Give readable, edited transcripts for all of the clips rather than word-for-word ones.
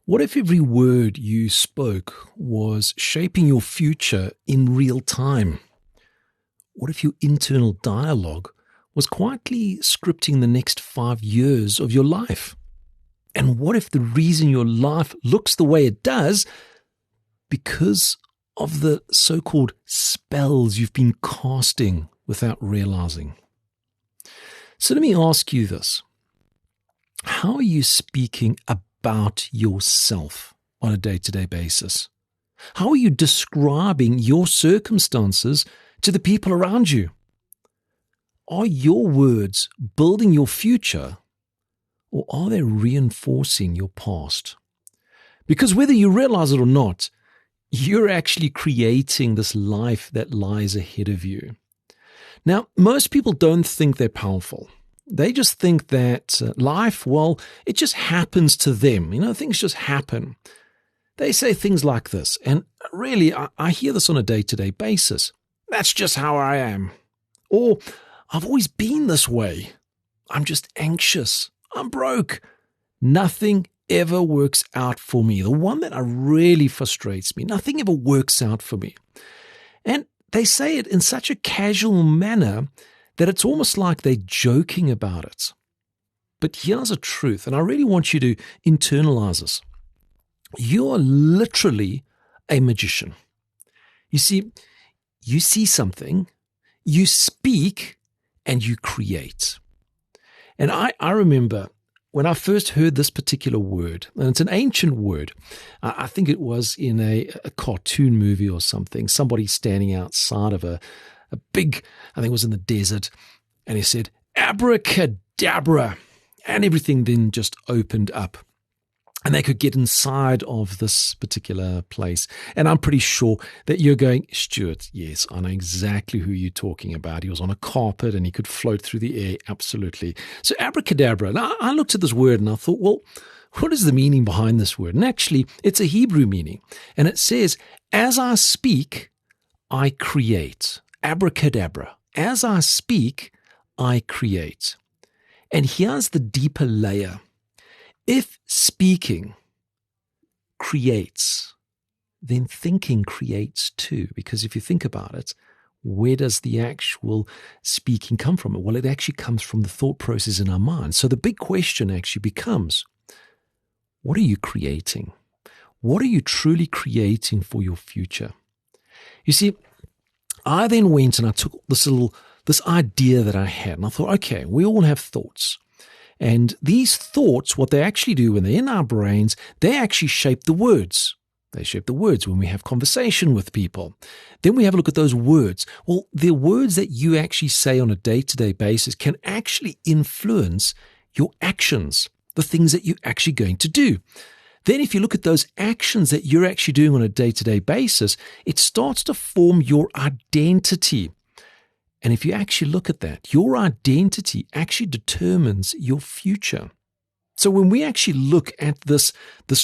What if every word you spoke was shaping your future in real time? What if your internal dialogue was quietly scripting the next 5 years of your life? And what if the reason your life looks the way it does because of the so-called spells you've been casting without realizing? So let me ask you this. How are you speaking about yourself on a day-to-day basis? How are you describing your circumstances to the people around you? Are your words building your future, or are they reinforcing your past? Because whether you realize it or not, you're actually creating this life that lies ahead of you. Now, most people don't think they're powerful. They just think that life, well, it just happens to them. Things just happen. They say things like this, and really, I hear this on a day-to-day basis. That's just how I am. Or, I've always been this way. I'm just anxious. I'm broke. Nothing ever works out for me. The one that really frustrates me. Nothing ever works out for me. And they say it in such a casual manner that it's almost like they're joking about it. But here's a truth, and I really want you to internalize this. You're literally a magician. You see something, you speak, and you create. And I remember when I first heard this particular word, and it's an ancient word. I think it was in a cartoon movie or something, somebody standing outside of a big, I think it was in the desert, and he said, abracadabra, and everything then just opened up. And they could get inside of this particular place. And I'm pretty sure that you're going, Stuart, yes, I know exactly who you're talking about. He was on a carpet and he could float through the air. Absolutely. So abracadabra. Now, I looked at this word and I thought, well, what is the meaning behind this word? And actually, it's a Hebrew meaning. And it says, as I speak, I create. Abracadabra. As I speak, I create. And here's the deeper layer. If speaking creates, then thinking creates too. Because if you think about it, where does the actual speaking come from? Well, it actually comes from the thought process in our mind. So the big question actually becomes, what are you creating? What are you truly creating for your future? You see, I then went and I took this idea that I had, and I thought, okay, we all have thoughts. And these thoughts, what they actually do when they're in our brains, they actually shape the words. They shape the words when we have conversation with people. Then we have a look at those words. Well, the words that you actually say on a day-to-day basis can actually influence your actions, the things that you're actually going to do. Then if you look at those actions that you're actually doing on a day-to-day basis, it starts to form your identity. And if you actually look at that, your identity actually determines your future. So when we actually look at this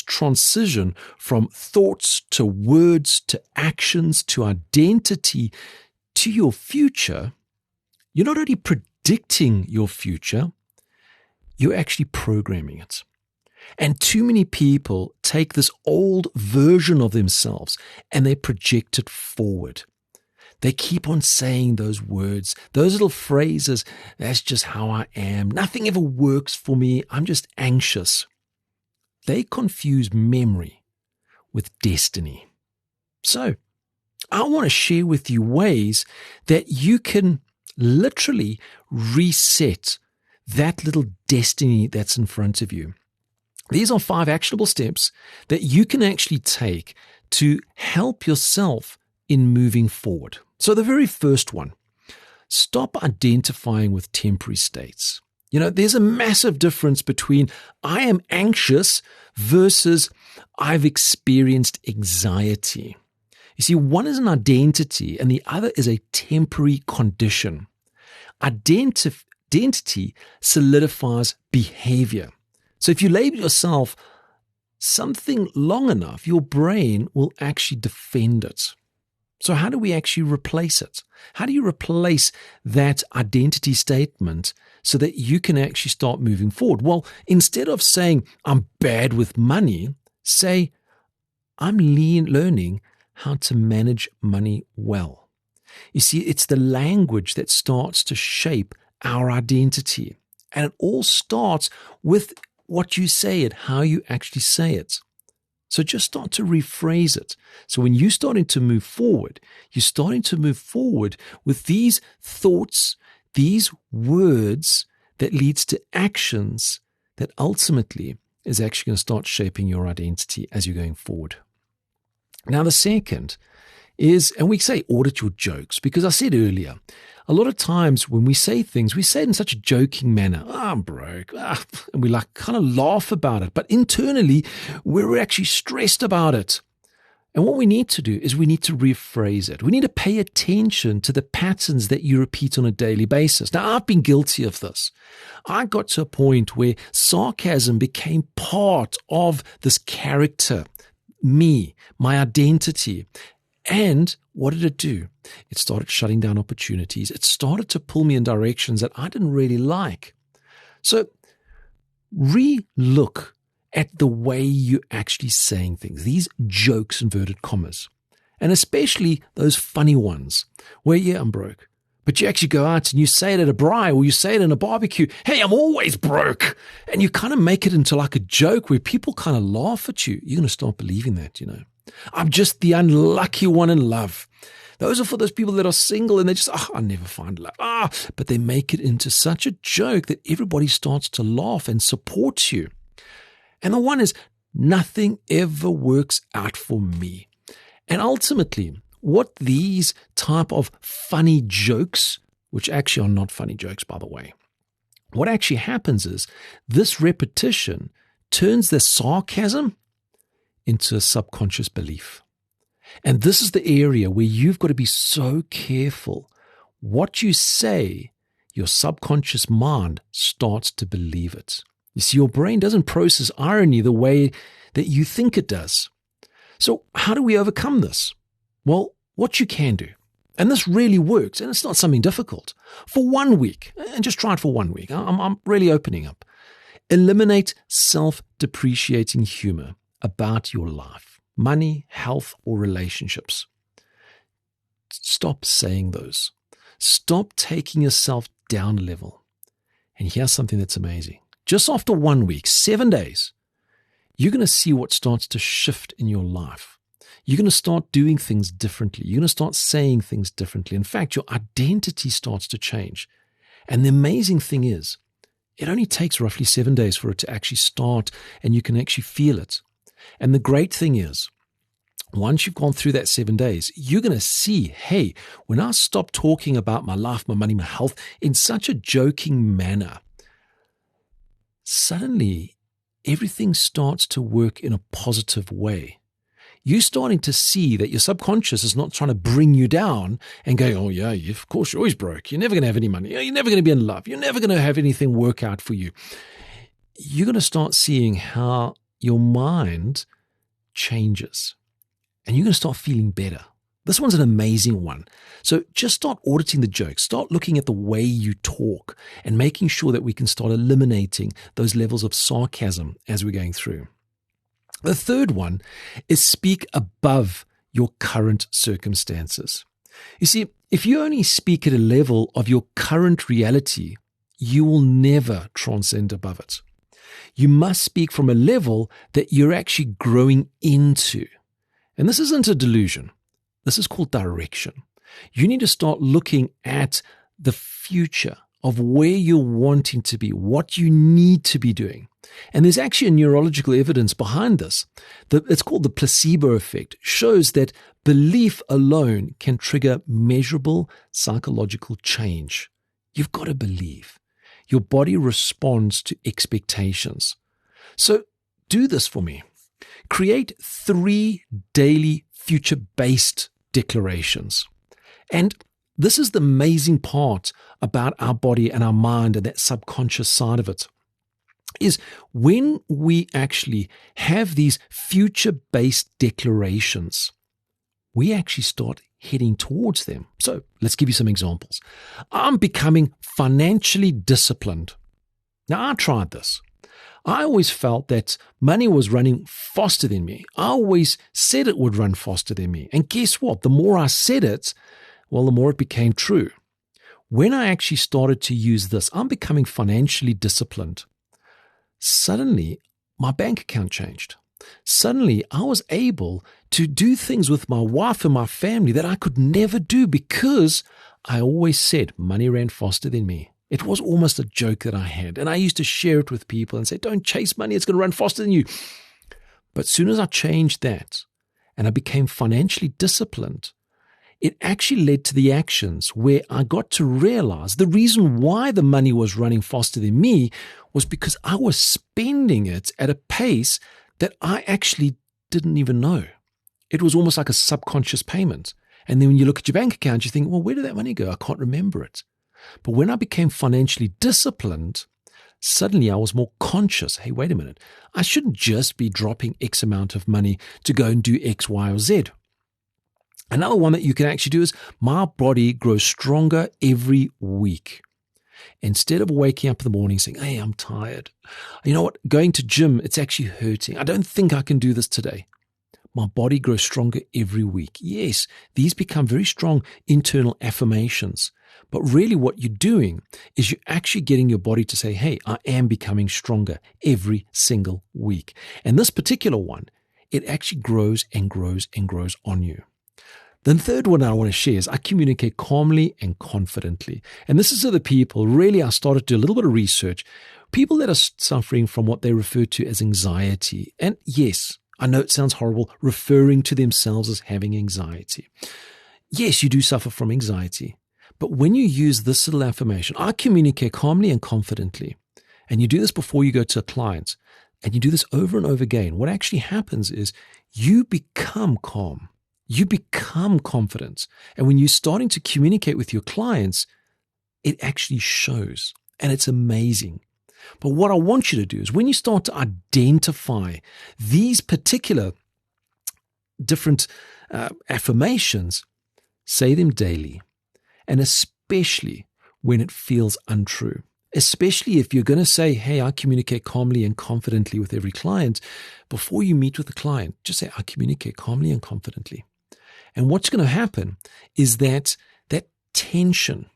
transition from thoughts to words to actions to identity to your future, you're not only predicting your future, you're actually programming it. And too many people take this old version of themselves and they project it forward. They keep on saying those words, those little phrases, that's just how I am. Nothing ever works for me. I'm just anxious. They confuse memory with destiny. So I want to share with you ways that you can literally reset that little destiny that's in front of you. These are 5 actionable steps that you can actually take to help yourself in moving forward. So the very first one, stop identifying with temporary states. There's a massive difference between I am anxious versus I've experienced anxiety. You see, one is an identity and the other is a temporary condition. Identity solidifies behavior. So if you label yourself something long enough, your brain will actually defend it. So how do we actually replace it? How do you replace that identity statement so that you can actually start moving forward? Well, instead of saying, I'm bad with money, Say, I'm learning how to manage money well. You see, it's the language that starts to shape our identity. And it all starts with what you say it, how you actually say it. So just start to rephrase it. So when you're starting to move forward, you're starting to move forward with these thoughts, these words that leads to actions that ultimately is actually going to start shaping your identity as you're going forward. Now, the second is, and we say audit your jokes, because I said earlier, a lot of times when we say things, we say it in such a joking manner. I'm broke. And we kind of laugh about it. But internally, we're actually stressed about it. And what we need to do is we need to rephrase it. We need to pay attention to the patterns that you repeat on a daily basis. Now, I've been guilty of this. I got to a point where sarcasm became part of this character, me, my identity. And what did it do? It started shutting down opportunities. It started to pull me in directions that I didn't really like. So re-look at the way you're actually saying things, these jokes, inverted commas, and especially those funny ones where, yeah, I'm broke, but you actually go out and you say it at a braai or you say it in a barbecue, hey, I'm always broke. And you kind of make it into like a joke where people kind of laugh at you. You're going to start believing that, I'm just the unlucky one in love. Those are for those people that are single and they just, I never find love. But they make it into such a joke that everybody starts to laugh and support you. And the one is, nothing ever works out for me. And ultimately, what these type of funny jokes, which actually are not funny jokes, by the way, what actually happens is this repetition turns the sarcasm into a subconscious belief. And this is the area where you've got to be so careful. What you say, your subconscious mind starts to believe it. You see, your brain doesn't process irony the way that you think it does. So how do we overcome this? Well, what you can do, and this really works, and it's not something difficult, for 1 week, and just try it for 1 week. I'm really opening up. Eliminate self-depreciating humor about your life, money, health, or relationships. Stop saying those. Stop taking yourself down a level. And here's something that's amazing. Just after 1 week, 7 days, you're going to see what starts to shift in your life. You're going to start doing things differently. You're going to start saying things differently. In fact, your identity starts to change. And the amazing thing is, it only takes roughly 7 days for it to actually start, and you can actually feel it. And the great thing is, once you've gone through that 7 days, you're going to see, hey, when I stop talking about my life, my money, my health in such a joking manner, suddenly everything starts to work in a positive way. You're starting to see that your subconscious is not trying to bring you down and going, oh yeah, of course you're always broke. You're never going to have any money. You're never going to be in love. You're never going to have anything work out for you. You're going to start seeing how your mind changes and you're going to start feeling better. This one's an amazing one. So just start auditing the jokes. Start looking at the way you talk and making sure that we can start eliminating those levels of sarcasm as we're going through. The third one is speak above your current circumstances. You see, if you only speak at a level of your current reality, you will never transcend above it. You must speak from a level that you're actually growing into. And this isn't a delusion. This is called direction. You need to start looking at the future of where you're wanting to be, what you need to be doing. And there's actually a neurological evidence behind this. It's called the placebo effect. It shows that belief alone can trigger measurable psychological change. You've got to believe. Your body responds to expectations. So do this for me. Create 3 daily future-based declarations. And this is the amazing part about our body and our mind and that subconscious side of it, is when we actually have these future-based declarations, we actually start heading towards them. So let's give you some examples. I'm becoming financially disciplined. Now, I tried this. I always felt that money was running faster than me. I always said it would run faster than me. And guess what? The more I said it, well, the more it became true. When I actually started to use this, I'm becoming financially disciplined. Suddenly, my bank account changed. Suddenly, I was able to do things with my wife and my family that I could never do because I always said money ran faster than me. It was almost a joke that I had. And I used to share it with people and say, don't chase money, it's going to run faster than you. But as soon as I changed that and I became financially disciplined, it actually led to the actions where I got to realize the reason why the money was running faster than me was because I was spending it at a pace that I actually didn't even know. It was almost like a subconscious payment. And then when you look at your bank account, you think, well, where did that money go? I can't remember it. But when I became financially disciplined, suddenly I was more conscious. Hey, wait a minute. I shouldn't just be dropping X amount of money to go and do X, Y, or Z. Another one that you can actually do is my body grows stronger every week. Instead of waking up in the morning saying, hey, I'm tired. You know what? Going to gym, it's actually hurting. I don't think I can do this today. My body grows stronger every week. Yes, these become very strong internal affirmations. But really what you're doing is you're actually getting your body to say, hey, I am becoming stronger every single week. And this particular one, it actually grows and grows and grows on you. The third one I want to share is I communicate calmly and confidently. And this is to the people, really, I started to do a little bit of research. People that are suffering from what they refer to as anxiety. And yes, I know it sounds horrible, referring to themselves as having anxiety. Yes, you do suffer from anxiety. But when you use this little affirmation, I communicate calmly and confidently. And you do this before you go to a client. And you do this over and over again. What actually happens is you become calm. You become confident. And when you're starting to communicate with your clients, it actually shows. And it's amazing. But what I want you to do is when you start to identify these particular different affirmations, say them daily. And especially when it feels untrue. Especially if you're going to say, hey, I communicate calmly and confidently with every client. Before you meet with the client, just say, I communicate calmly and confidently. And what's going to happen is that tension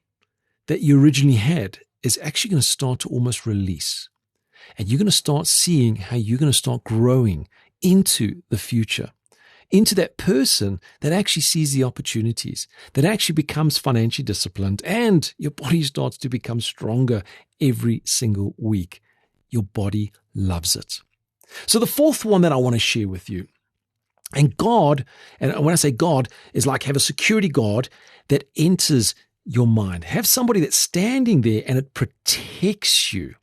that you originally had is actually going to start to almost release. And you're going to start seeing how you're going to start growing into the future, into that person that actually sees the opportunities, that actually becomes financially disciplined, and your body starts to become stronger every single week. Your body loves it. So the fourth one that I want to share with you, and God, and when I say God, is like have a security guard that enters your mind. Have somebody that's standing there and it protects you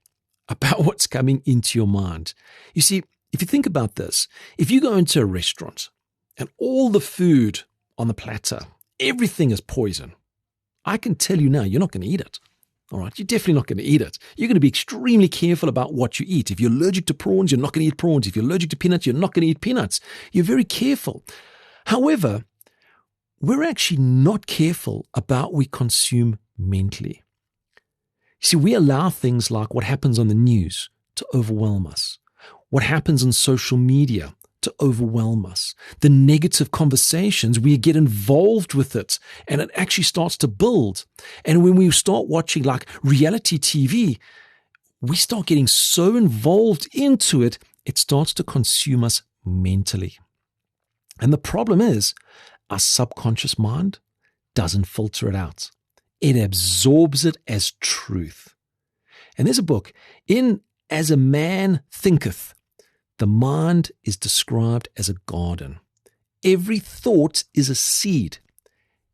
about what's coming into your mind. You see, if you think about this, if you go into a restaurant and all the food on the platter, everything is poison, I can tell you now, you're not going to eat it. All right, you're definitely not going to eat it. You're going to be extremely careful about what you eat. If you're allergic to prawns, you're not going to eat prawns. If you're allergic to peanuts, you're not going to eat peanuts. You're very careful. However, we're actually not careful about what we consume mentally. You see, we allow things like what happens on the news to overwhelm us, what happens on social media to overwhelm us, the negative conversations, we get involved with it and it actually starts to build. And when we start watching like reality TV, we start getting so involved into it, it starts to consume us mentally. And the problem is our subconscious mind doesn't filter it out. It absorbs it as truth. And there's a book, in As a Man Thinketh, the mind is described as a garden. Every thought is a seed.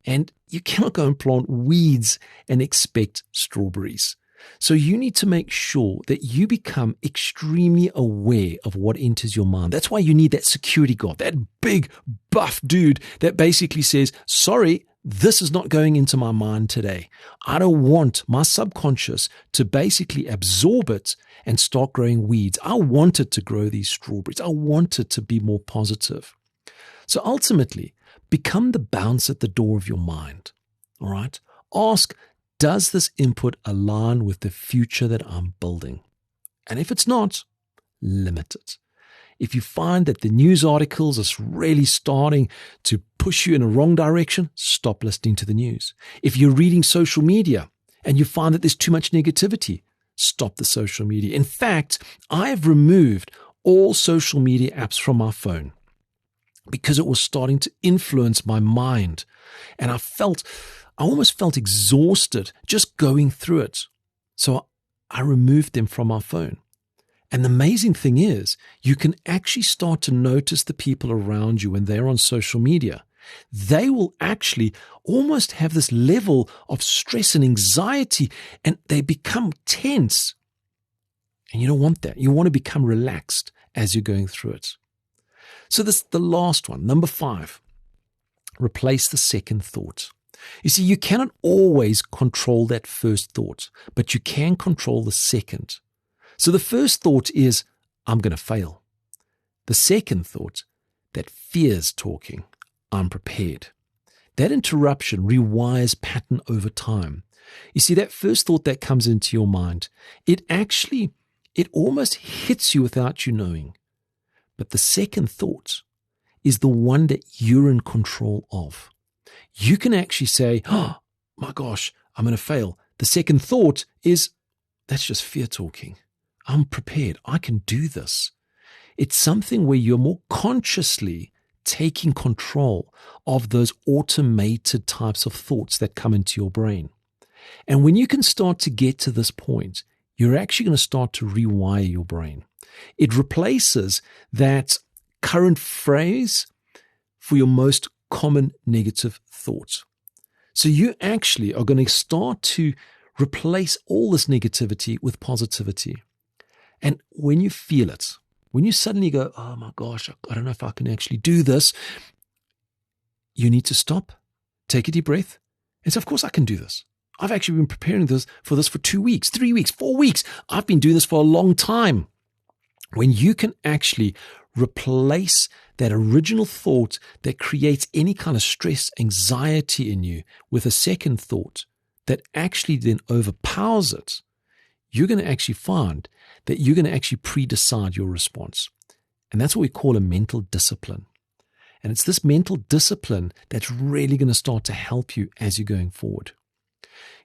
And you cannot go and plant weeds and expect strawberries. So you need to make sure that you become extremely aware of what enters your mind. That's why you need that security guard, that big buff dude that basically says, sorry, this is not going into my mind today. I don't want my subconscious to basically absorb it and start growing weeds. I want it to grow these strawberries. I want it to be more positive. So ultimately, become the bounce at the door of your mind. All right? Ask, does this input align with the future that I'm building? And if it's not, limit it. If you find that the news articles are really starting to push you in a wrong direction, stop listening to the news. If you're reading social media and you find that there's too much negativity, stop the social media. In fact, I've removed all social media apps from my phone because it was starting to influence my mind. And I almost felt exhausted just going through it. So I removed them from my phone. And the amazing thing is, you can actually start to notice the people around you when they're on social media. They will actually almost have this level of stress and anxiety, and they become tense. And you don't want that. You want to become relaxed as you're going through it. So this is the last one, number 5. Replace the second thought. You see, you cannot always control that first thought, but you can control the second. So the first thought is, I'm going to fail. The second thought, that fear's talking, I'm prepared. That interruption rewires pattern over time. You see, that first thought that comes into your mind, it almost hits you without you knowing. But the second thought is the one that you're in control of. You can actually say, oh my gosh, I'm going to fail. The second thought is, that's just fear talking. I'm prepared. I can do this. It's something where you're more consciously taking control of those automated types of thoughts that come into your brain. And when you can start to get to this point, you're actually going to start to rewire your brain. It replaces that current phrase for your most common negative thought. So you actually are going to start to replace all this negativity with positivity. And when you feel it, when you suddenly go, oh my gosh, I don't know if I can actually do this, you need to stop, take a deep breath, and say, of course I can do this. I've actually been preparing for 2 weeks, 3 weeks, 4 weeks. I've been doing this for a long time. When you can actually replace that original thought that creates any kind of stress, anxiety in you with a second thought that actually then overpowers it, you're going to actually find that you're going to actually pre-decide your response. And that's what we call a mental discipline. And it's this mental discipline that's really going to start to help you as you're going forward.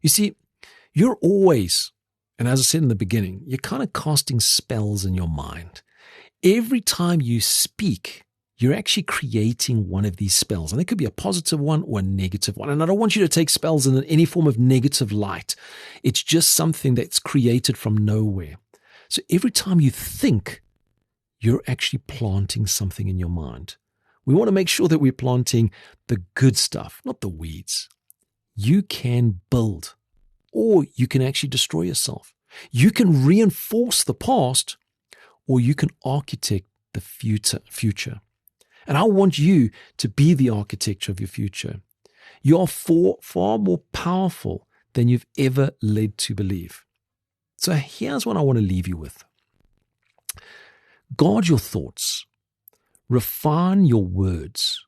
You see, you're always, and as I said in the beginning, you're kind of casting spells in your mind. Every time you speak, you're actually creating one of these spells. And it could be a positive one or a negative one. And I don't want you to take spells in any form of negative light. It's just something that's created from nowhere. So every time you think, you're actually planting something in your mind. We want to make sure that we're planting the good stuff, not the weeds. You can build, or you can actually destroy yourself. You can reinforce the past, or you can architect the future. And I want you to be the architecture of your future. You are far more powerful than you've ever led to believe. So here's what I want to leave you with. Guard your thoughts, refine your words,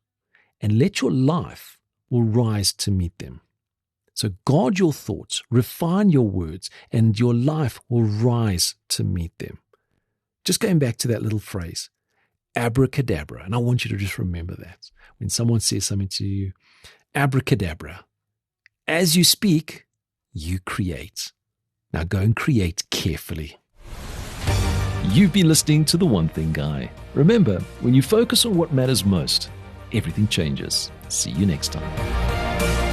and let your life will rise to meet them. So guard your thoughts, refine your words, and your life will rise to meet them. Just going back to that little phrase, abracadabra. And I want you to just remember that. When someone says something to you, abracadabra. As you speak, you create. Now go and create carefully. You've been listening to The One Thing Guy. Remember, when you focus on what matters most, everything changes. See you next time.